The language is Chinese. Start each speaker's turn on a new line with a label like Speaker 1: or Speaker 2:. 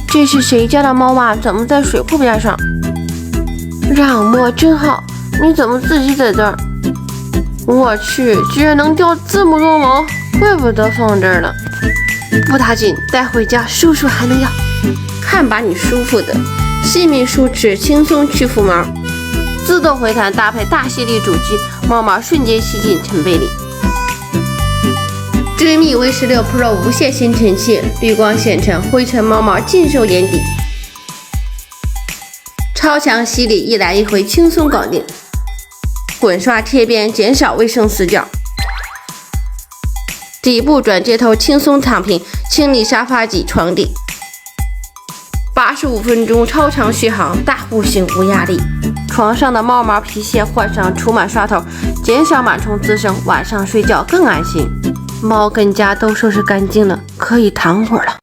Speaker 1: 这是谁家的猫啊？怎么在水库边上？让摸真好，你怎么自己在这儿？我去，居然能掉这么多毛，怪不得放这儿了。不打紧，带回家叔叔还能要。看把你舒服的，细密舒适，轻松去除毛。自动回弹搭配大吸力主机，猫毛瞬间吸进尘被里。追觅 V16 Pro 无线吸尘器，绿光显尘，灰尘猫毛尽收眼底。超强吸力，一来一回轻松搞定。滚刷贴边，减少卫生死角。底部转接头轻松躺平，清理沙发及床底。85分钟超长续航，大户型无压力。床上的猫毛皮屑换上除螨刷头，减少螨虫滋生，晚上睡觉更安心。猫跟家都收拾干净了，可以躺会儿了。